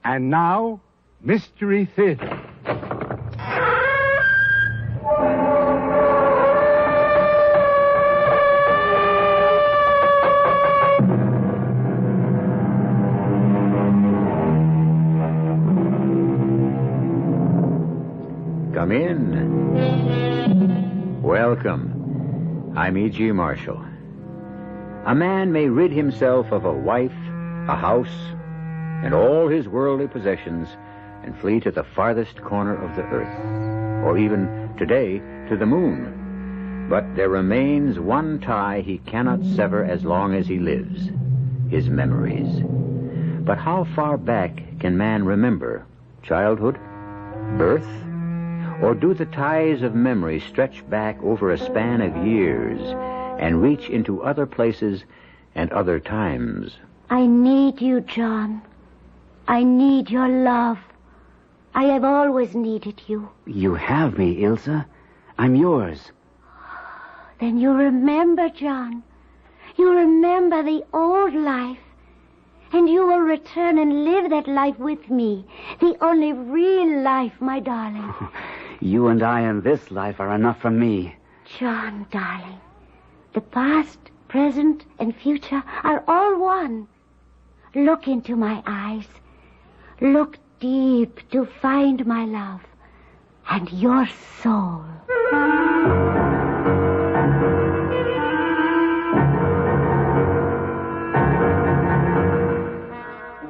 And now, Mystery Theater. Come in. Welcome. I'm E.G. Marshall. A man may rid himself of a wife, a house, and all his worldly possessions and flee to the farthest corner of the earth, or even, today, to the moon. But there remains one tie he cannot sever as long as he lives, his memories. But how far back can man remember? Childhood? Birth? Or do the ties of memory stretch back over a span of years and reach into other places and other times? I need you, John. I need your love. I have always needed you. You have me, Ilsa. I'm yours. Then you remember, John. You remember the old life. And you will return and live that life with me. The only real life, my darling. You and I in this life are enough for me. John, darling. The past, present, and future are all one. Look into my eyes. Look deep to find my love and your soul.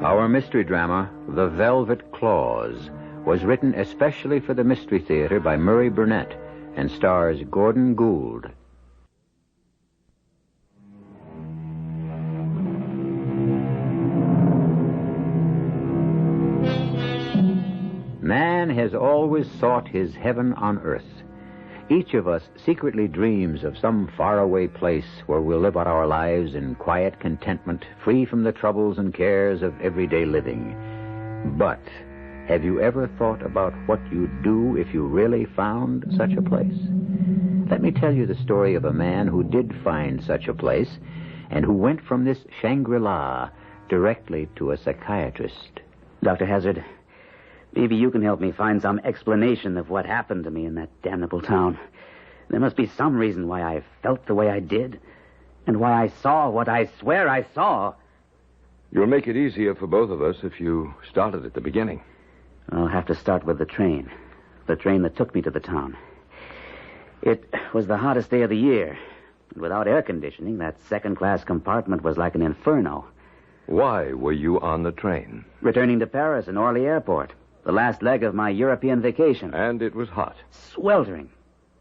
Our mystery drama, The Velvet Claws, was written especially for the Mystery Theater by Murray Burnett and stars Gordon Gould. Man has always sought his heaven on earth. Each of us secretly dreams of some faraway place where we'll live out our lives in quiet contentment, free from the troubles and cares of everyday living. But have you ever thought about what you'd do if you really found such a place? Let me tell you the story of a man who did find such a place and who went from this Shangri-La directly to a psychiatrist. Dr. Hazard, maybe you can help me find some explanation of what happened to me in that damnable town. There must be some reason why I felt the way I did, and why I saw what I swear I saw. You'll make it easier for both of us if you started at the beginning. I'll have to start with the train that took me to the town. It was the hottest day of the year, and without air conditioning, that second-class compartment was like an inferno. Why were you on the train? Returning to Paris and Orly Airport. The last leg of my European vacation. And it was hot. Sweltering,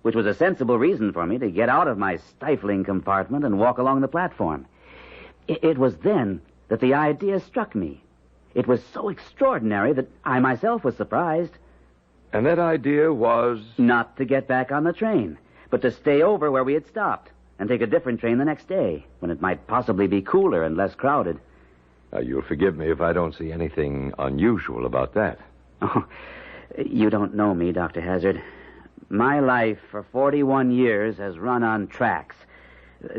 which was a sensible reason for me to get out of my stifling compartment and walk along the platform. It was then that the idea struck me. It was so extraordinary that I myself was surprised. And that idea was? Not to get back on the train, but to stay over where we had stopped and take a different train the next day, when it might possibly be cooler and less crowded. You'll forgive me if I don't see anything unusual about that. Oh, you don't know me, Dr. Hazard. My life for 41 years has run on tracks,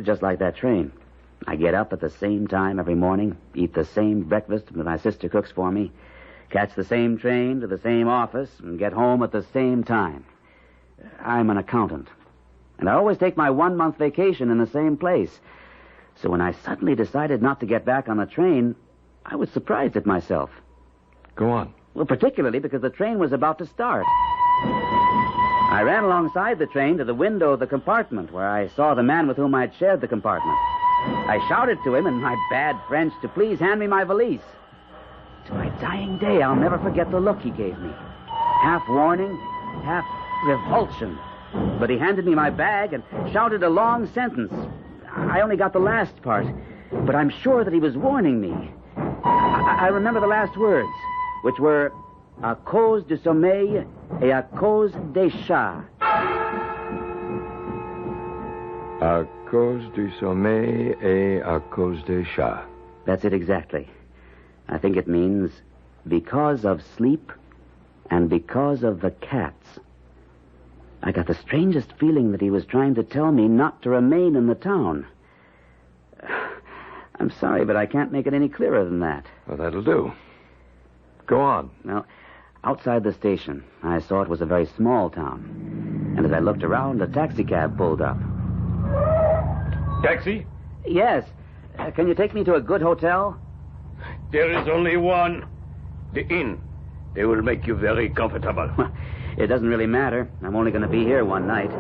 just like that train. I get up at the same time every morning, eat the same breakfast that my sister cooks for me, catch the same train to the same office, and get home at the same time. I'm an accountant, and I always take my 1-month vacation in the same place. So when I suddenly decided not to get back on the train, I was surprised at myself. Go on. Well, particularly because the train was about to start. I ran alongside the train to the window of the compartment where I saw the man with whom I'd shared the compartment. I shouted to him in my bad French to please hand me my valise. To my dying day, I'll never forget the look he gave me. Half warning, half revulsion. But he handed me my bag and shouted a long sentence. I only got the last part, but I'm sure that he was warning me. I remember the last words, which were, à cause du sommeil et à cause des chats. À cause du sommeil et à cause des chats. That's it exactly. I think it means because of sleep and because of the cats. I got the strangest feeling that he was trying to tell me not to remain in the town. I'm sorry, but I can't make it any clearer than that. Well, that'll do. Go on. Well, outside the station, I saw it was a very small town. And as I looked around, a taxicab pulled up. Taxi? Yes. Can you take me to a good hotel? There is only one. The inn. They will make you very comfortable. It doesn't really matter. I'm only going to be here one night.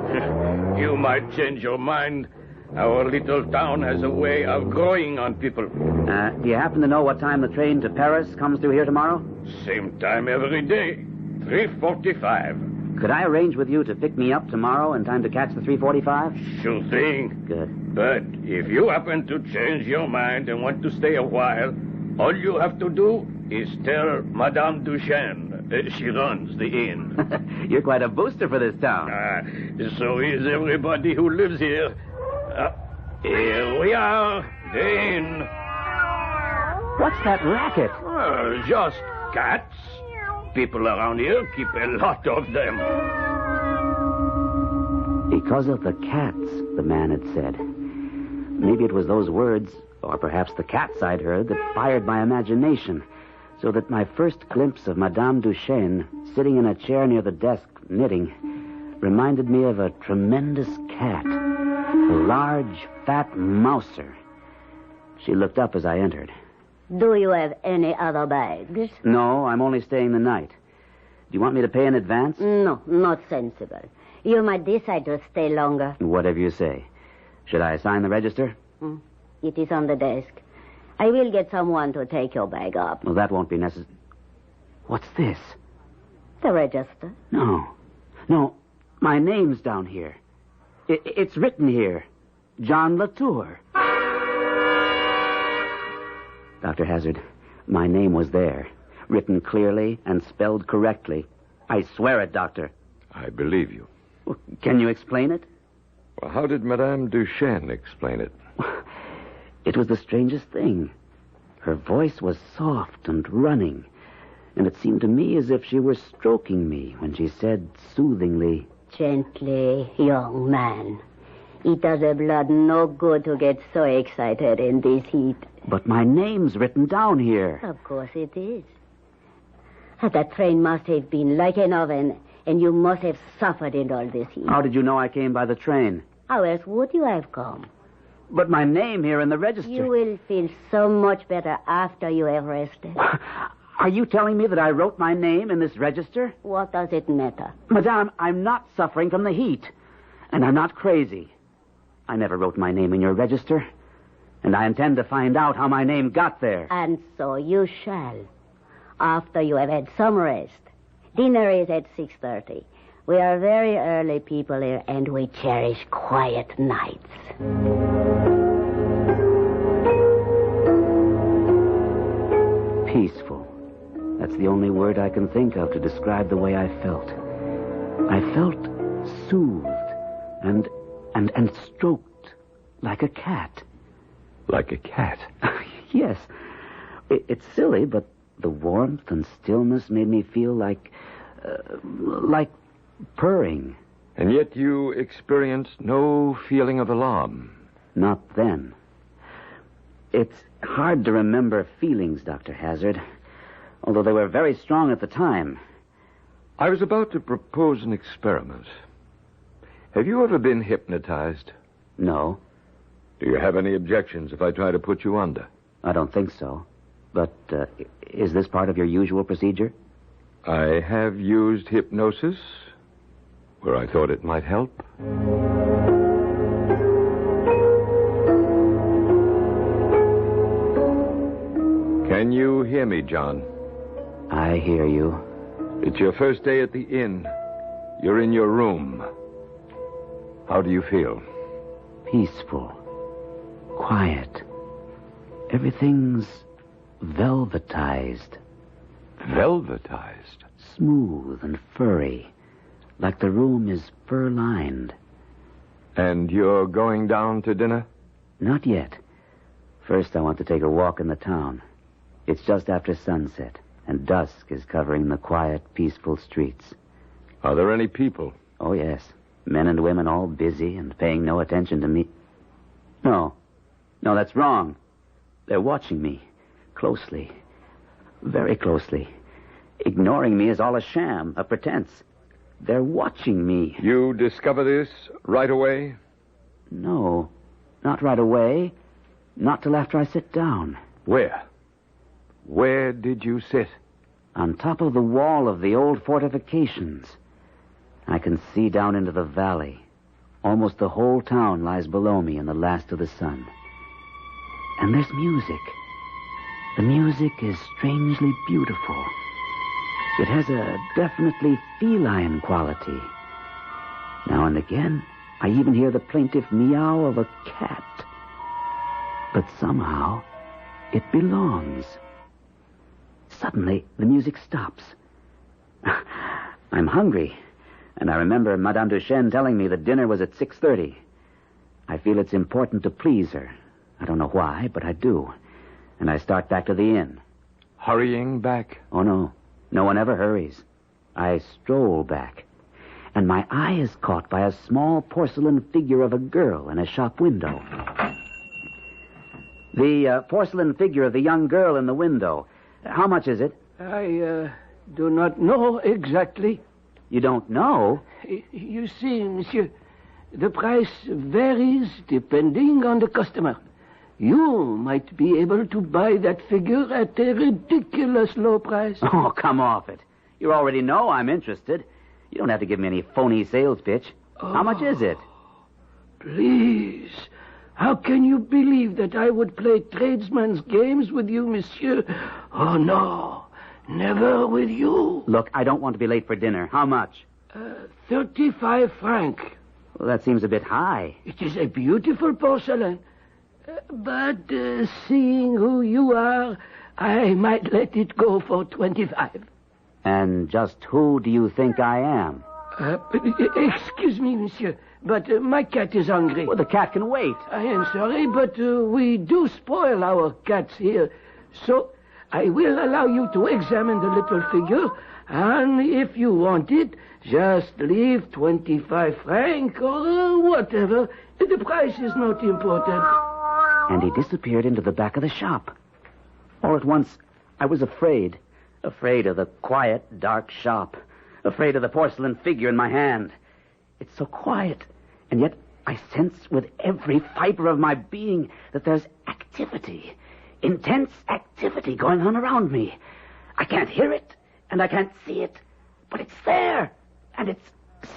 You might change your mind. Our little town has a way of growing on people. Do you happen to know what time the train to Paris comes through here tomorrow? Same time every day. 3:45. Could I arrange with you to pick me up tomorrow in time to catch the 3:45? Sure thing. Good. But if you happen to change your mind and want to stay a while, all you have to do is tell Madame Duchesne. She runs the inn. You're quite a booster for this town. So is everybody who lives here. Here we are, the inn. What's that racket? Just cats. People around here keep a lot of them. Because of the cats, the man had said. Maybe it was those words, or perhaps the cats I'd heard, that fired my imagination, so that my first glimpse of Madame Duchesne, sitting in a chair near the desk, knitting, reminded me of a tremendous cat, a large, fat mouser. She looked up as I entered. Do you have any other bags? No, I'm only staying the night. Do you want me to pay in advance? No, not sensible. You might decide to stay longer. Whatever you say. Should I sign the register? It is on the desk. I will get someone to take your bag up. Well, that won't be necessary. What's this? The register. No, my name's down here. It's written here. John Latour. Dr. Hazard, my name was there. Written clearly and spelled correctly. I swear it, Doctor. I believe you. Well, can you explain it? Well, how did Madame Duchesne explain it? It was the strangest thing. Her voice was soft and running, and it seemed to me as if she were stroking me when she said soothingly, Gently, young man. It does the blood no good to get so excited in this heat. But my name's written down here. Of course it is. That train must have been like an oven, and you must have suffered in all this heat. How did you know I came by the train? How else would you have come? But my name here in the register. You will feel so much better after you have rested. Are you telling me that I wrote my name in this register? What does it matter? Madame, I'm not suffering from the heat. And I'm not crazy. I never wrote my name in your register. And I intend to find out how my name got there. And so you shall. After you have had some rest. Dinner is at 6:30. We are very early people here, and we cherish quiet nights. Peaceful. That's the only word I can think of to describe the way I felt. I felt soothed and stroked like a cat. Like a cat? Yes. It's silly, but the warmth and stillness made me feel like purring. And yet you experienced no feeling of alarm? Not then. It's hard to remember feelings, Dr. Hazard, although they were very strong at the time. I was about to propose an experiment. Have you ever been hypnotized? No. Do you have any objections if I try to put you under? I don't think so. But is this part of your usual procedure? I have used hypnosis where I thought it might help. Can you hear me, John? I hear you. It's your first day at the inn. You're in your room. How do you feel? Peaceful. Quiet. Everything's velvetized. Velvetized? Smooth and furry, like the room is fur-lined. And you're going down to dinner? Not yet. First, I want to take a walk in the town. It's just after sunset, and dusk is covering the quiet, peaceful streets. Are there any people? Oh, yes. Men and women all busy and paying no attention to me. No, that's wrong. They're watching me. Closely. Very closely. Ignoring me is all a sham, a pretense. They're watching me. You discover this right away? No, not right away. Not till after I sit down. Where? Where did you sit? On top of the wall of the old fortifications. I can see down into the valley. Almost the whole town lies below me in the last of the sun. And there's music. The music is strangely beautiful. It has a definitely feline quality. Now and again, I even hear the plaintive meow of a cat. But somehow, it belongs. Suddenly, the music stops. I'm hungry, and I remember Madame Duchesne telling me that dinner was at 6:30. I feel it's important to please her. I don't know why, but I do. And I start back to the inn. Hurrying back? Oh, no. No one ever hurries. I stroll back, and my eye is caught by a small porcelain figure of a girl in a shop window. The porcelain figure of the young girl in the window. How much is it? I do not know exactly. You don't know? You see, monsieur, the price varies depending on the customer. You might be able to buy that figure at a ridiculous low price. Oh, come off it. You already know I'm interested. You don't have to give me any phony sales pitch. How much is it? Please. How can you believe that I would play tradesman's games with you, monsieur? Oh, no. Never with you. Look, I don't want to be late for dinner. How much? 35 francs. Well, that seems a bit high. It is a beautiful porcelain. But seeing who you are, I might let it go for 25. And just who do you think I am? Excuse me, monsieur, but my cat is hungry. Well, the cat can wait. I am sorry, but we do spoil our cats here. So I will allow you to examine the little figure, and if you want it, just leave 25 francs or whatever. The price is not important. And he disappeared into the back of the shop. All at once, I was afraid. Afraid of the quiet, dark shop. Afraid of the porcelain figure in my hand. It's so quiet, and yet I sense with every fiber of my being that there's activity. Intense activity going on around me. I can't hear it, and I can't see it, but it's there, and it's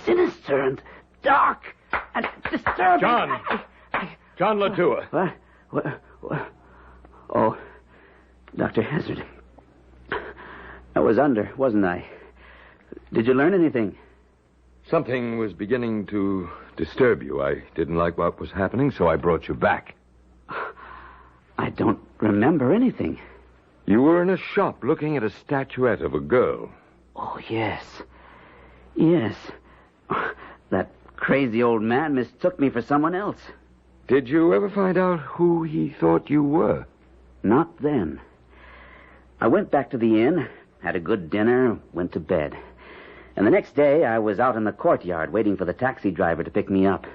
sinister and dark and disturbing. John! John Latua. What? Oh, Dr. Hazard. I was under, wasn't I? Did you learn anything? Something was beginning to disturb you. I didn't like what was happening, so I brought you back. I don't remember anything. You were in a shop looking at a statuette of a girl. Oh, yes. Yes. That crazy old man mistook me for someone else. Did you ever find out who he thought you were? Not then. I went back to the inn, had a good dinner, went to bed. And the next day, I was out in the courtyard waiting for the taxi driver to pick me up.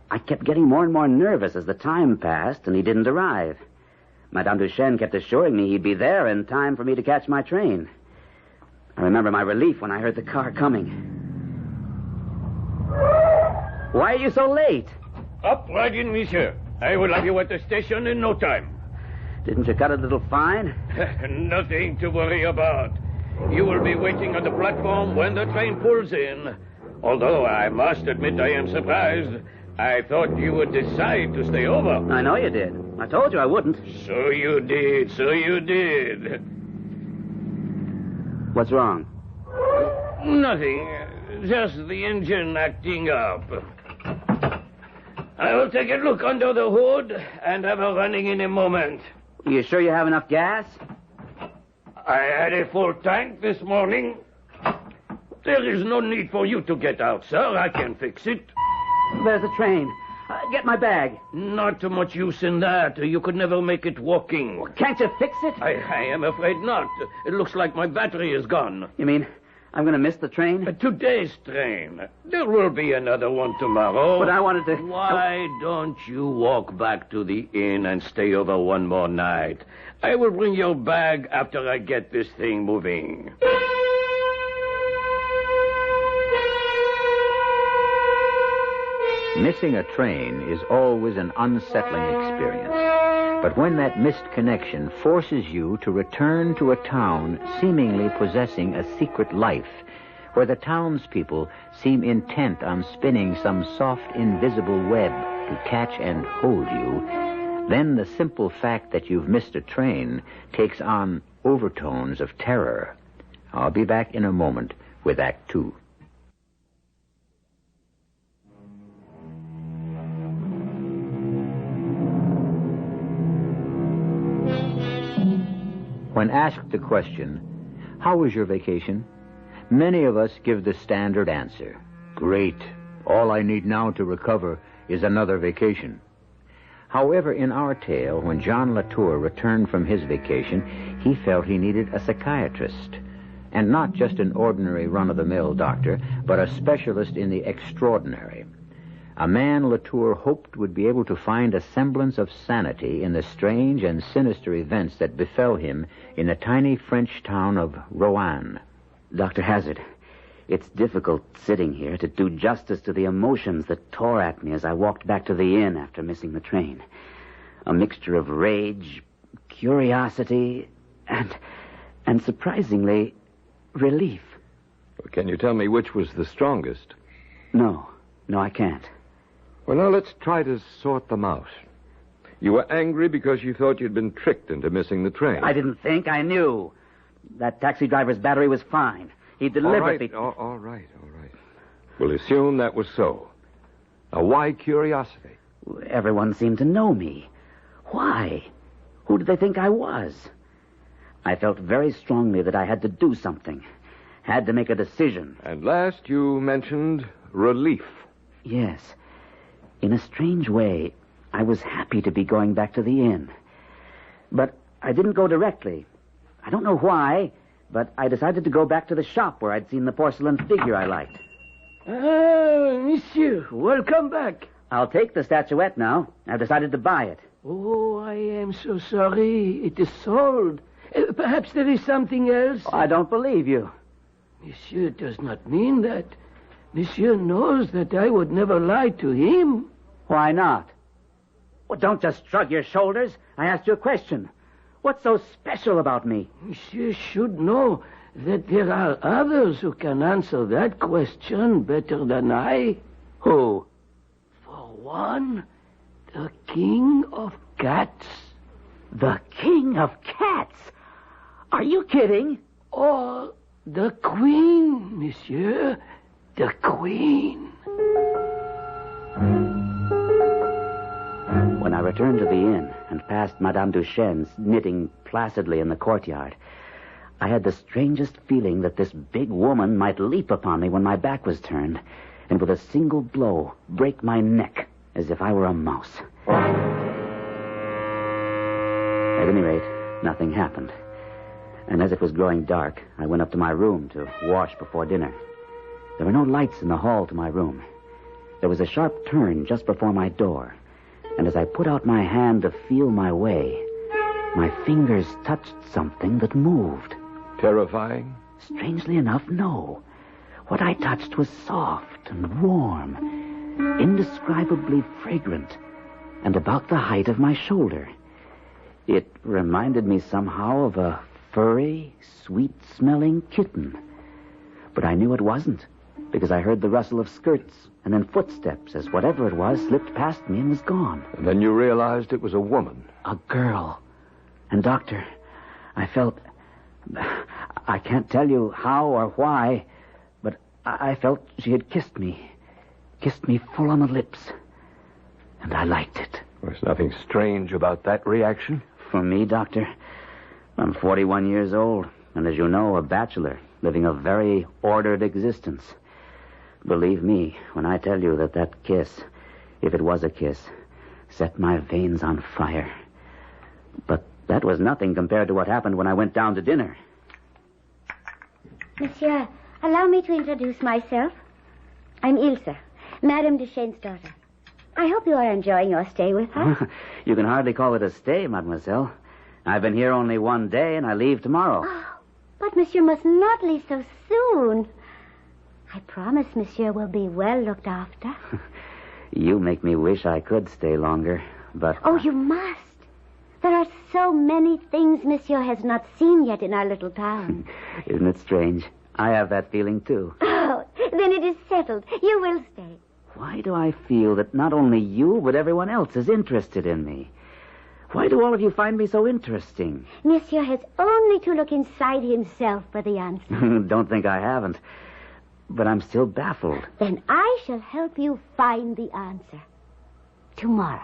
I kept getting more and more nervous as the time passed, and he didn't arrive. Madame Duchesne kept assuring me he'd be there in time for me to catch my train. I remember my relief when I heard the car coming. Why are you so late? Up right in, monsieur. I will have you at the station in no time. Didn't you cut a little fine? Nothing to worry about. You will be waiting on the platform when the train pulls in. Although I must admit I am surprised. I thought you would decide to stay over. I know you did. I told you I wouldn't. So you did. What's wrong? Nothing. Just the engine acting up. I will take a look under the hood and have her running in a moment. You sure you have enough gas? I had a full tank this morning. There is no need for you to get out, sir. I can fix it. There's the train. Get my bag. Not too much use in that. You could never make it working. Can't you fix it? I am afraid not. It looks like my battery is gone. You mean I'm going to miss the train? Today's train. There will be another one tomorrow. But I wanted to... Why don't you walk back to the inn and stay over one more night? I will bring your bag after I get this thing moving. Missing a train is always an unsettling experience. But when that missed connection forces you to return to a town seemingly possessing a secret life, where the townspeople seem intent on spinning some soft, invisible web to catch and hold you, then the simple fact that you've missed a train takes on overtones of terror. I'll be back in a moment with Act Two. When asked the question, "How was your vacation?" many of us give the standard answer: "Great. All I need now to recover is another vacation." However, in our tale, when John Latour returned from his vacation, he felt he needed a psychiatrist. And not just an ordinary run-of-the-mill doctor, but a specialist in the extraordinary. A man Latour hoped would be able to find a semblance of sanity in the strange and sinister events that befell him in the tiny French town of Rohan. Dr. Hazard, it's difficult sitting here to do justice to the emotions that tore at me as I walked back to the inn after missing the train. A mixture of rage, curiosity, and surprisingly, relief. Can you tell me which was the strongest? No, I can't. Well, now let's try to sort them out. You were angry because you thought you'd been tricked into missing the train. I didn't think, I knew. That taxi driver's battery was fine. He deliberately... All right. We'll assume that was so. Now, why curiosity? Everyone seemed to know me. Why? Who did they think I was? I felt very strongly that I had to do something. Had to make a decision. And last you mentioned relief. Yes. In a strange way, I was happy to be going back to the inn. But I didn't go directly. I don't know why, but I decided to go back to the shop where I'd seen the porcelain figure I liked. Monsieur, welcome back. I'll take the statuette now. I've decided to buy it. Oh, I am so sorry. It is sold. Perhaps there is something else. I don't believe you. Monsieur does not mean that. Monsieur knows that I would never lie to him. Why not? Well, don't just shrug your shoulders. I asked you a question. What's so special about me? Monsieur should know that there are others who can answer that question better than I. Who? For one, the King of Cats. The King of Cats? Are you kidding? Or the Queen, monsieur. The Queen. When I returned to the inn and passed Madame Duchesne's knitting placidly in the courtyard, I had the strangest feeling that this big woman might leap upon me when my back was turned and with a single blow break my neck as if I were a mouse. At any rate, nothing happened. And as it was growing dark, I went up to my room to wash before dinner. There were no lights in the hall to my room. There was a sharp turn just before my door, and as I put out my hand to feel my way, my fingers touched something that moved. Terrifying? Strangely enough, no. What I touched was soft and warm, indescribably fragrant, and about the height of my shoulder. It reminded me somehow of a furry, sweet-smelling kitten. But I knew it wasn't, because I heard the rustle of skirts and then footsteps as whatever it was slipped past me and was gone. And then you realized it was a woman. A girl. And, Doctor, I felt... I can't tell you how or why, but I felt she had kissed me full on the lips. And I liked it. There's nothing strange about that reaction. For me, Doctor, I'm 41 years old, and as you know, a bachelor, living a very ordered existence. Believe me when I tell you that that kiss, if it was a kiss, set my veins on fire. But that was nothing compared to what happened when I went down to dinner. Monsieur, allow me to introduce myself. I'm Ilse, Madame Duchesne's daughter. I hope you are enjoying your stay with us. You can hardly call it a stay, mademoiselle. I've been here only one day, and I leave tomorrow. Oh, but Monsieur must not leave so soon. I promise Monsieur will be well looked after. You make me wish I could stay longer, but... Oh, you must. There are so many things Monsieur has not seen yet in our little town. Isn't it strange? I have that feeling, too. Oh, then it is settled. You will stay. Why do I feel that not only you, but everyone else is interested in me? Why do all of you find me so interesting? Monsieur has only to look inside himself for the answer. Don't think I haven't. But I'm still baffled. Then I shall help you find the answer. Tomorrow.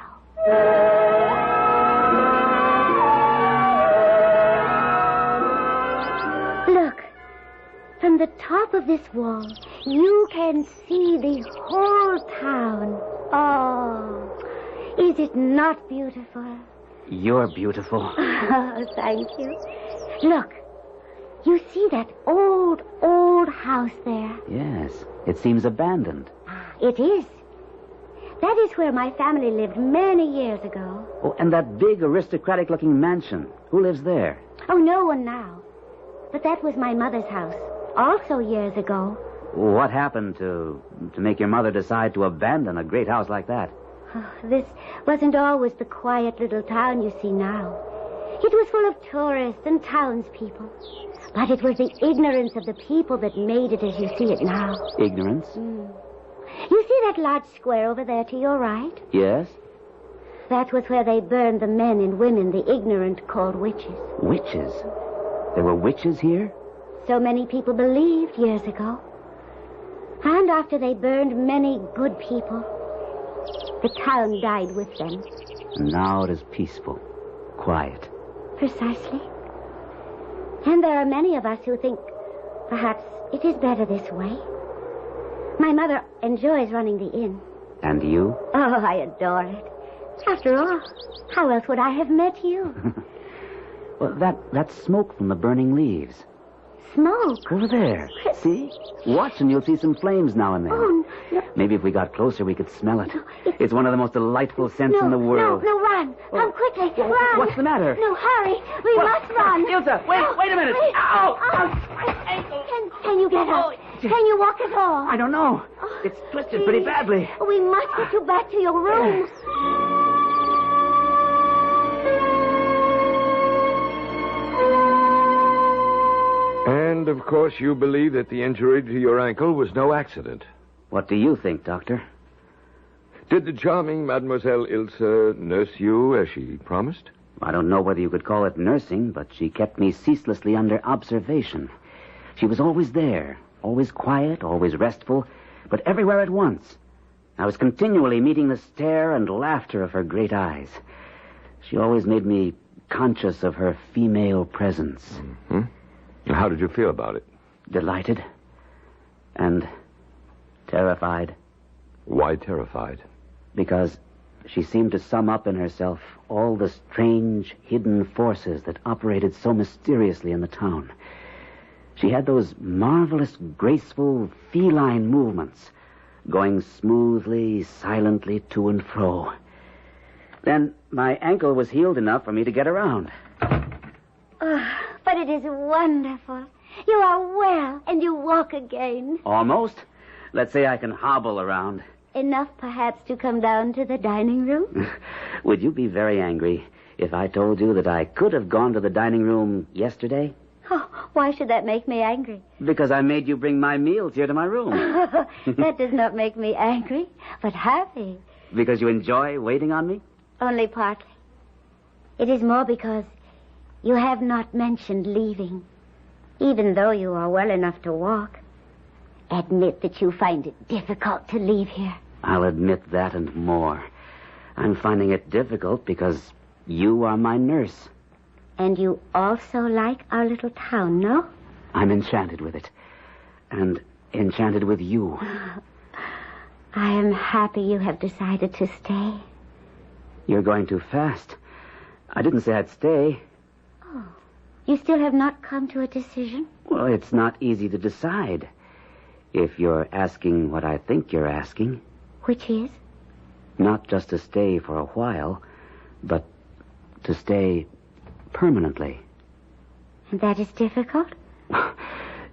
Look. From the top of this wall, you can see the whole town. Oh, is it not beautiful? You're beautiful. Oh, thank you. Look, you see that old house there? Yes, it seems abandoned. It is. That is where my family lived many years ago. Oh, and that big aristocratic-looking mansion. Who lives there? Oh, no one now. But that was my mother's house, also years ago. What happened to make your mother decide to abandon a great house like that? Oh, this wasn't always the quiet little town you see now. It was full of tourists and townspeople. But it was the ignorance of the people that made it as you see it now. Ignorance? You see that large square over there to your right? Yes. That was where they burned the men and women the ignorant called witches. Witches? There were witches here? So many people believed years ago. And after they burned many good people, the town died with them. And now it is peaceful, quiet. Precisely. And there are many of us who think perhaps it is better this way. My mother enjoys running the inn. And you? Oh, I adore it. After all, how else would I have met you? Well, that's smoke from the burning leaves. Smoke? Over there. See? Watch and you'll see some flames now and then. Oh, no. Maybe if we got closer, we could smell it. It's one of the most delightful scents in the world. No, run. Come quickly. Run. What's the matter? No, hurry. We must run. Ilsa, wait a minute. Ow! Can you get up? Can you walk at all? I don't know. It's twisted pretty badly. We must get you back to your room. And, of course, you believe that the injury to your ankle was no accident. What do you think, Doctor? Did the charming Mademoiselle Ilse nurse you as she promised? I don't know whether you could call it nursing, but she kept me ceaselessly under observation. She was always there, always quiet, always restful, but everywhere at once. I was continually meeting the stare and laughter of her great eyes. She always made me conscious of her female presence. Mm-hmm. How did you feel about it? Delighted and terrified. Why terrified? Because she seemed to sum up in herself all the strange, hidden forces that operated so mysteriously in the town. She had those marvelous, graceful, feline movements, going smoothly, silently to and fro. Then my ankle was healed enough for me to get around. Oh, but it is wonderful. You are well, and you walk again. Almost. Let's say I can hobble around. Enough, perhaps, to come down to the dining room? Would you be very angry if I told you that I could have gone to the dining room yesterday? Oh, why should that make me angry? Because I made you bring my meals here to my room. That does not make me angry, but happy. Because you enjoy waiting on me? Only partly. It is more because you have not mentioned leaving, even though you are well enough to walk. Admit that you find it difficult to leave here. I'll admit that and more. I'm finding it difficult because you are my nurse. And you also like our little town, no? I'm enchanted with it. And enchanted with you. I am happy you have decided to stay. You're going too fast. I didn't say I'd stay. Oh, you still have not come to a decision? Well, it's not easy to decide. If you're asking what I think you're asking. Which is? Not just to stay for a while, but to stay permanently. And that is difficult?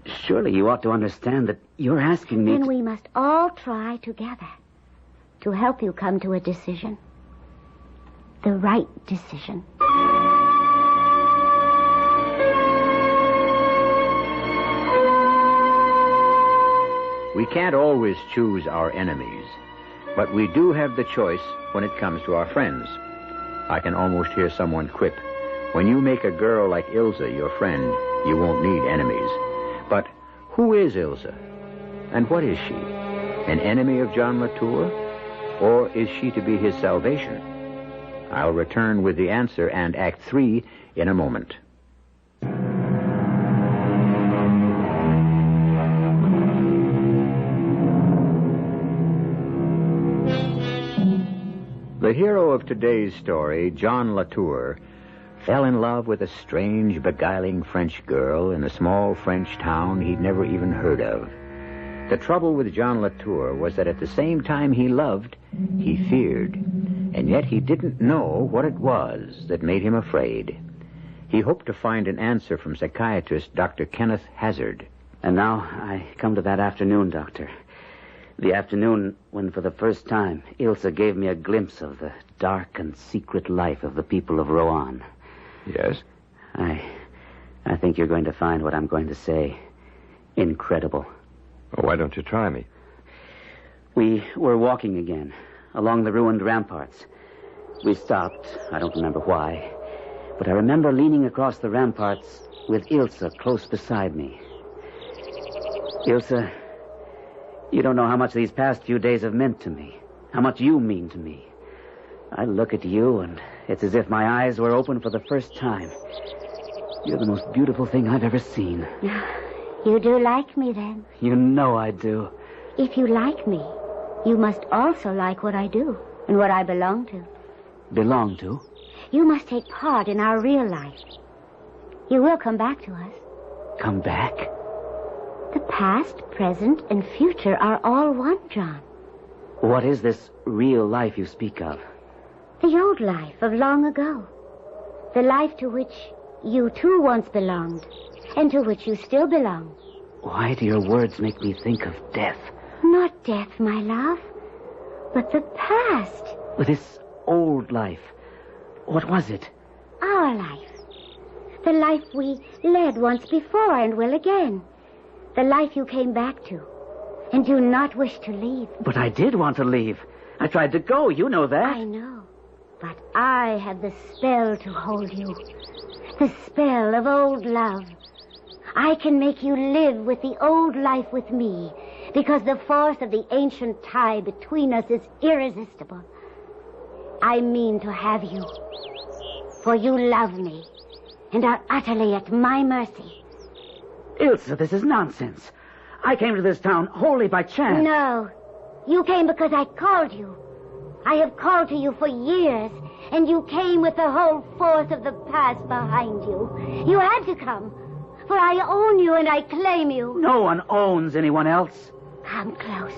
Surely you ought to understand that you're asking me Then we must all try together to help you come to a decision. The right decision. We can't always choose our enemies, but we do have the choice when it comes to our friends. I can almost hear someone quip, when you make a girl like Ilsa your friend, you won't need enemies. But who is Ilsa? And what is she? An enemy of John Latour? Or is she to be his salvation? I'll return with the answer and Act 3 in a moment. The hero of today's story, John Latour, fell in love with a strange, beguiling French girl in a small French town he'd never even heard of. The trouble with John Latour was that at the same time he loved, he feared, and yet he didn't know what it was that made him afraid. He hoped to find an answer from psychiatrist Dr. Kenneth Hazard. And now I come to that afternoon, Doctor. The afternoon when, for the first time, Ilsa gave me a glimpse of the dark and secret life of the people of Rohan. Yes? I think you're going to find what I'm going to say incredible. Oh, why don't you try me? We were walking again, along the ruined ramparts. We stopped, I don't remember why, but I remember leaning across the ramparts with Ilsa close beside me. Ilsa, you don't know how much these past few days have meant to me, how much you mean to me. I look at you, and it's as if my eyes were open for the first time. You're the most beautiful thing I've ever seen. You do like me, then? You know I do. If you like me, you must also like what I do and what I belong to. Belong to? You must take part in our real life. You will come back to us. Come back? The past, present, and future are all one, John. What is this real life you speak of? The old life of long ago. The life to which you too once belonged, and to which you still belong. Why do your words make me think of death? Not death, my love, but the past. With this old life, what was it? Our life. The life we led once before and will again. The life you came back to and do not wish to leave. But I did want to leave. I tried to go, you know that. I know, but I have the spell to hold you. The spell of old love. I can make you live with the old life with me, because the force of the ancient tie between us is irresistible. I mean to have you, for you love me and are utterly at my mercy. Ilsa, this is nonsense. I came to this town wholly by chance. No, you came because I called you. I have called to you for years, and you came with the whole force of the past behind you. You had to come, for I own you and I claim you. No one owns anyone else. Come close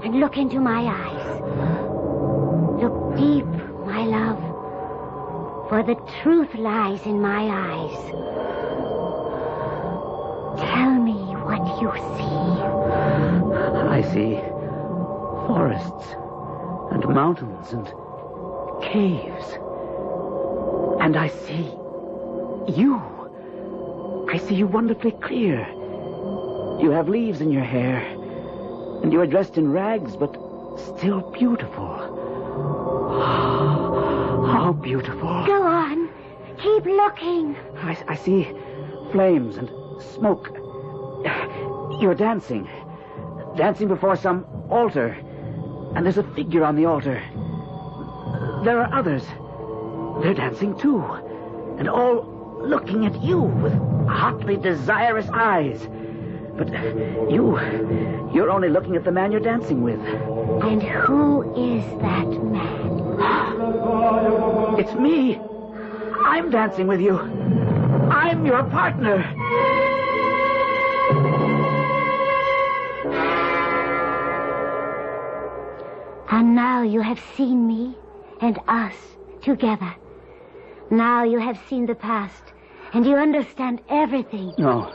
and look into my eyes. Look deep, my love, for the truth lies in my eyes. Tell me what you see. I see forests and mountains and caves. And I see you. I see you wonderfully clear. You have leaves in your hair, and you are dressed in rags, but still beautiful. How beautiful. Go on. Keep looking. I see flames and smoke. You're dancing. Dancing before some altar. And there's a figure on the altar. There are others. They're dancing too. And all looking at you with hotly desirous eyes. But you're only looking at the man you're dancing with. And who is that man? It's me. I'm dancing with you. I'm your partner. And now you have seen me and us together. Now you have seen the past, and you understand everything. No,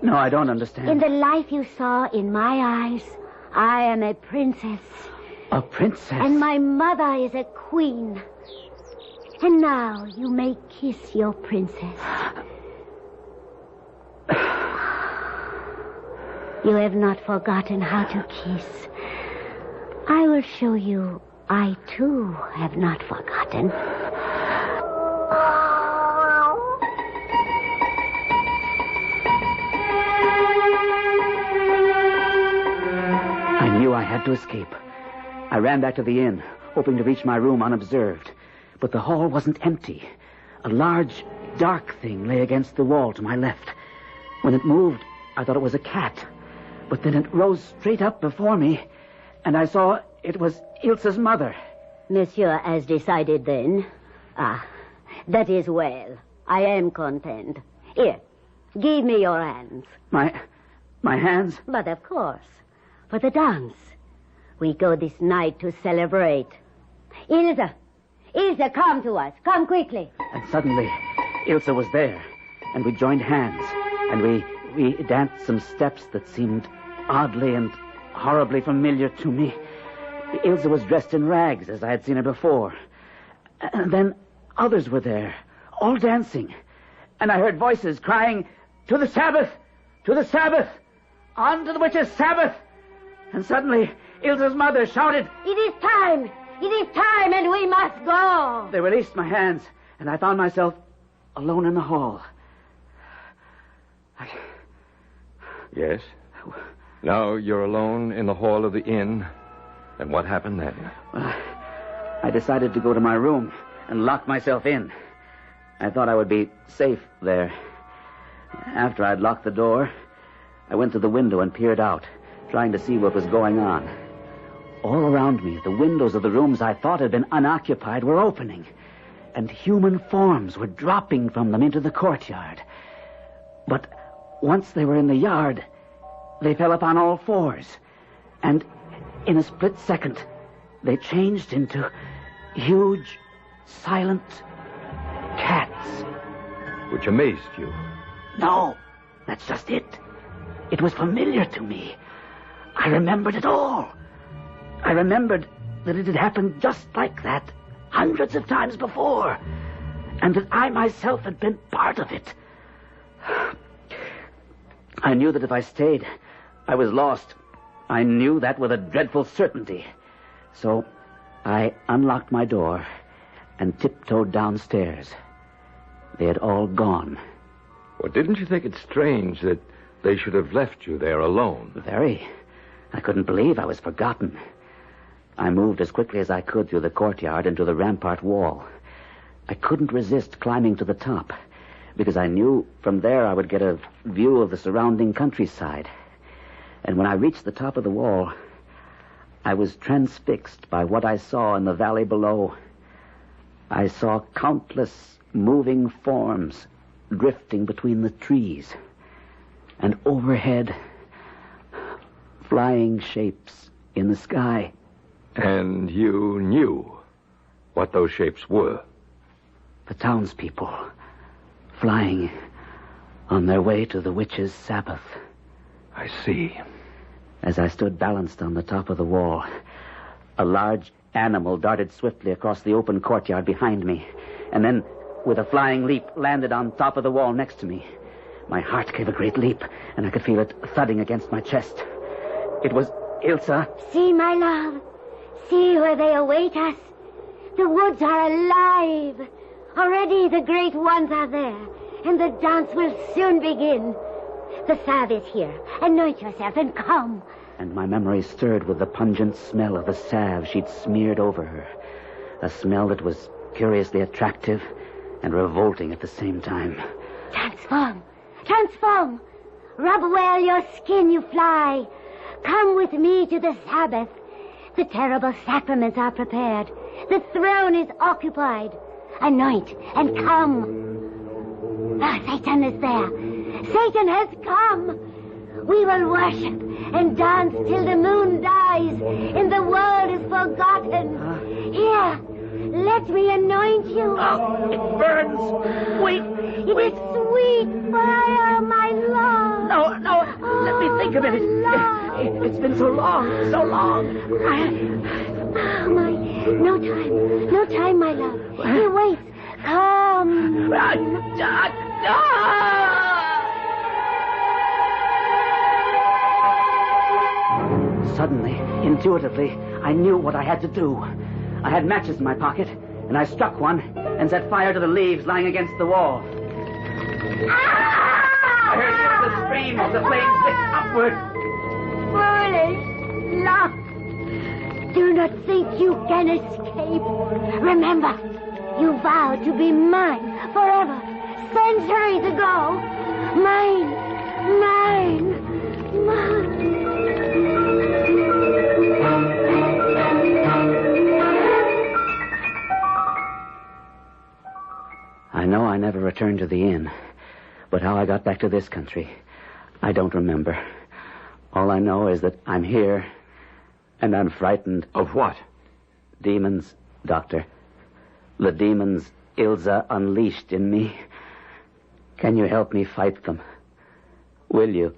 I don't understand. In the life you saw in my eyes, I am a princess. A princess? And my mother is a queen. And now you may kiss your princess. You have not forgotten how to kiss. I will show you I, too, have not forgotten. I knew I had to escape. I ran back to the inn, hoping to reach my room unobserved. But the hall wasn't empty. A large, dark thing lay against the wall to my left. When it moved, I thought it was a cat. But then it rose straight up before me, and I saw it was Ilse's mother. Monsieur has decided then. Ah, that is well. I am content. Here, give me your hands. My hands? But of course, for the dance. We go this night to celebrate. Ilse, come to us. Come quickly. And suddenly, Ilse was there, and we joined hands, and we danced some steps that seemed oddly and horribly familiar to me. Ilse was dressed in rags, as I had seen her before. And then others were there, all dancing. And I heard voices crying, "To the Sabbath! To the Sabbath! On to the witches' Sabbath!" And suddenly, Ilse's mother shouted, It is time! It is time, and we must go! They released my hands, and I found myself alone in the hall. Yes? Now you're alone in the hall of the inn. And what happened then? Well, I decided to go to my room and lock myself in. I thought I would be safe there. After I'd locked the door, I went to the window and peered out, trying to see what was going on. All around me, the windows of the rooms I thought had been unoccupied were opening, and human forms were dropping from them into the courtyard. But once they were in the yard, they fell upon all fours, and in a split second, they changed into huge, silent cats. Which amazed you. No, that's just it. It was familiar to me. I remembered it all. I remembered that it had happened just like that hundreds of times before, and that I myself had been part of it. I knew that if I stayed, I was lost. I knew that with a dreadful certainty. So I unlocked my door and tiptoed downstairs. They had all gone. Well, didn't you think it strange that they should have left you there alone? Very. I couldn't believe I was forgotten. I moved as quickly as I could through the courtyard and to the rampart wall. I couldn't resist climbing to the top, because I knew from there I would get a view of the surrounding countryside. And when I reached the top of the wall, I was transfixed by what I saw in the valley below. I saw countless moving forms drifting between the trees, and overhead, flying shapes in the sky. And you knew what those shapes were? The townspeople, flying on their way to the witches' Sabbath. I see. As I stood balanced on the top of the wall, a large animal darted swiftly across the open courtyard behind me, and then, with a flying leap, landed on top of the wall next to me. My heart gave a great leap, and I could feel it thudding against my chest. It was Ilse. See, my love. See where they await us. The woods are alive. Already the great ones are there, and the dance will soon begin. The salve is here. Anoint yourself and come. And my memory stirred with the pungent smell of the salve she'd smeared over her. A smell that was curiously attractive and revolting at the same time. Transform. Transform. Rub well your skin, you fly. Come with me to the Sabbath. The terrible sacraments are prepared. The throne is occupied. Anoint and come. Ah, Satan is there. Satan has come. We will worship and dance till the moon dies and the world is forgotten. Here, Let me anoint you. Oh, it burns. Wait. It is sweet fire, my love. No. Let me think a minute. It's been so long. No time, my love. He waits. Come. Suddenly, intuitively, I knew what I had to do. I had matches in my pocket, and I struck one and set fire to the leaves lying against the wall. I heard the scream as the flames licked upward. Foolish love. Do not think you can escape. Remember, you vowed to be mine forever, centuries ago. Mine. I know I never returned to the inn, but how I got back to this country, I don't remember. All I know is that I'm here, and I'm frightened. Of what? Demons, Doctor. The demons Ilsa unleashed in me. Can you help me fight them? Will you?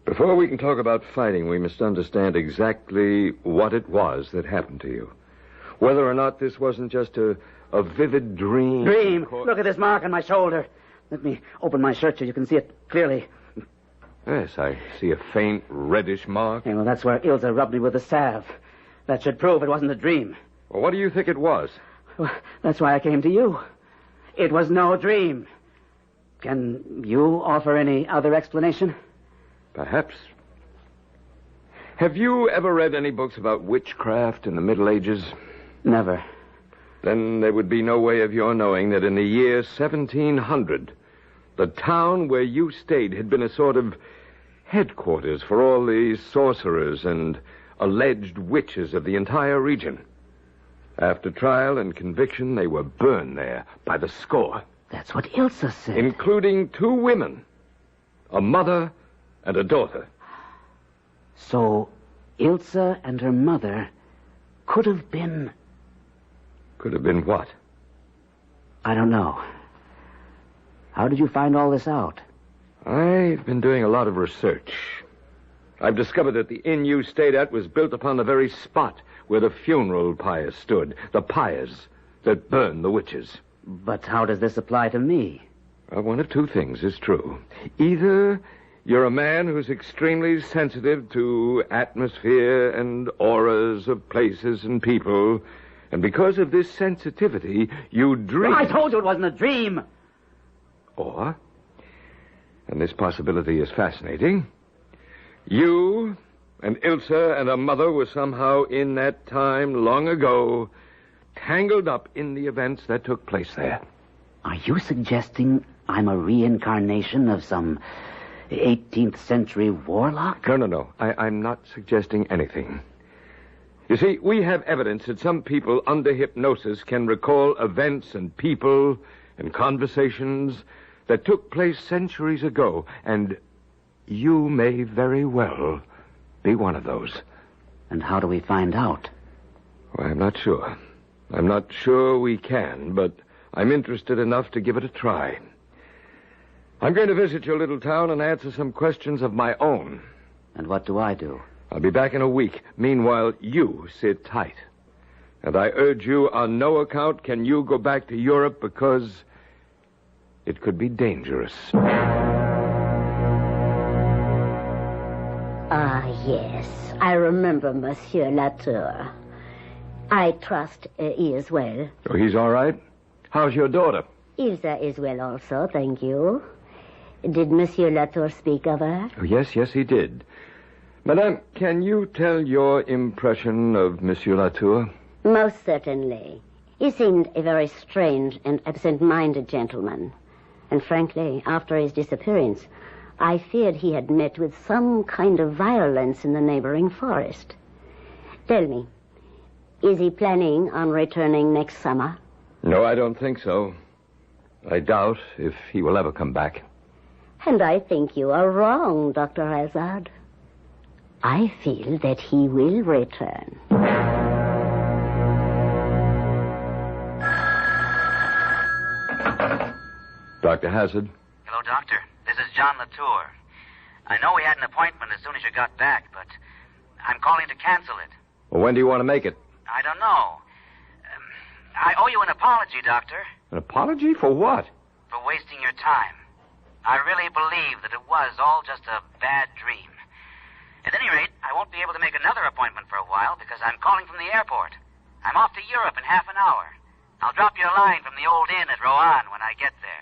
Before we can talk about fighting, we must understand exactly what it was that happened to you. Whether or not this wasn't just a vivid dream. Dream? Look at this mark on my shoulder. Let me open my shirt so you can see it clearly. Yes, I see a faint reddish mark. Yeah, well, that's where Ilsa rubbed me with the salve. That should prove it wasn't a dream. Well, what do you think it was? Well, that's why I came to you. It was no dream. Can you offer any other explanation? Perhaps. Have you ever read any books about witchcraft in the Middle Ages? Never. Then there would be no way of your knowing that in the year 1700, the town where you stayed had been a sort of headquarters for all the sorcerers and alleged witches of the entire region. After trial and conviction, they were burned there by the score. That's what Ilsa said. Including 2 women, a mother and a daughter. So Ilsa and her mother could have been... Could have been what? I don't know. How did you find all this out? I've been doing a lot of research. I've discovered that the inn you stayed at was built upon the very spot where the funeral pyre stood. The pyres that burned the witches. But how does this apply to me? Well, one of 2 things is true. Either you're a man who's extremely sensitive to atmosphere and auras of places and people, and because of this sensitivity, you dream... I told you it wasn't a dream! Or, and this possibility is fascinating, you and Ilsa and her mother were somehow in that time long ago tangled up in the events that took place there. Are you suggesting I'm a reincarnation of some 18th century warlock? No. I'm not suggesting anything. You see, we have evidence that some people under hypnosis can recall events and people and conversations that took place centuries ago, and you may very well be one of those. And how do we find out? Well, I'm not sure. I'm not sure we can, but I'm interested enough to give it a try. I'm going to visit your little town and answer some questions of my own. And what do I do? I'll be back in a week. Meanwhile, you sit tight. And I urge you, on no account can you go back to Europe because it could be dangerous. Ah, yes. I remember Monsieur Latour. I trust he is well. Oh, he's all right? How's your daughter? Ilsa is well also, thank you. Did Monsieur Latour speak of her? Oh, yes, he did. Madame, can you tell your impression of Monsieur Latour? Most certainly. He seemed a very strange and absent-minded gentleman. And frankly, after his disappearance, I feared he had met with some kind of violence in the neighboring forest. Tell me, is he planning on returning next summer? No, I don't think so. I doubt if he will ever come back. And I think you are wrong, Dr. Hazard. I feel that he will return. Dr. Hazard? Hello, Doctor. This is John Latour. I know we had an appointment as soon as you got back, but I'm calling to cancel it. Well, when do you want to make it? I don't know. I owe you an apology, Doctor. An apology? For what? For wasting your time. I really believe that it was all just a bad dream. At any rate, I won't be able to make another appointment for a while because I'm calling from the airport. I'm off to Europe in half an hour. I'll drop you a line from the old inn at Rohan when I get there.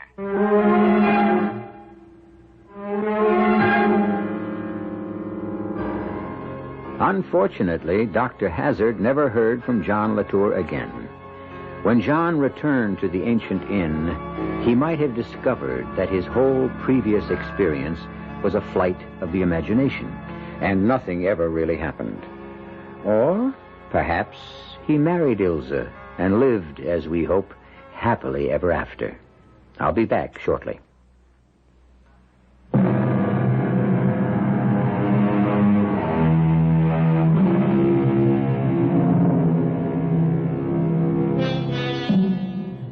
Unfortunately, Dr. Hazard never heard from John Latour again. When John returned to the ancient inn, he might have discovered that his whole previous experience was a flight of the imagination, and nothing ever really happened. Or perhaps he married Ilse and lived, as we hope, happily ever after. I'll be back shortly.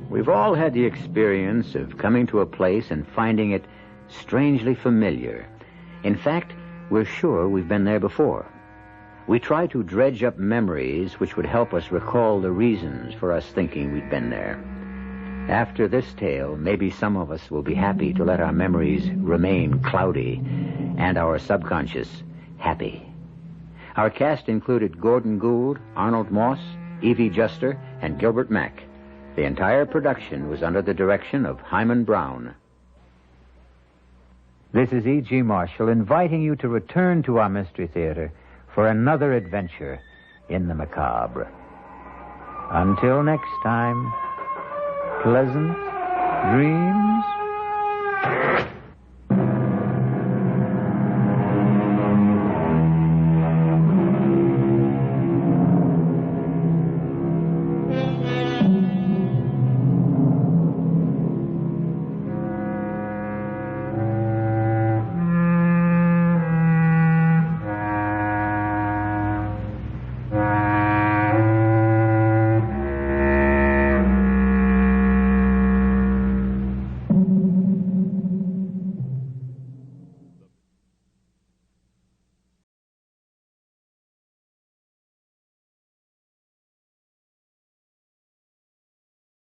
We've all had the experience of coming to a place and finding it strangely familiar. In fact, we're sure we've been there before. We try to dredge up memories which would help us recall the reasons for us thinking we'd been there. After this tale, maybe some of us will be happy to let our memories remain cloudy and our subconscious happy. Our cast included Gordon Gould, Arnold Moss, Evie Juster, and Gilbert Mack. The entire production was under the direction of Hyman Brown. This is E.G. Marshall inviting you to return to our Mystery Theater for another adventure in the macabre. Until next time, pleasant dreams.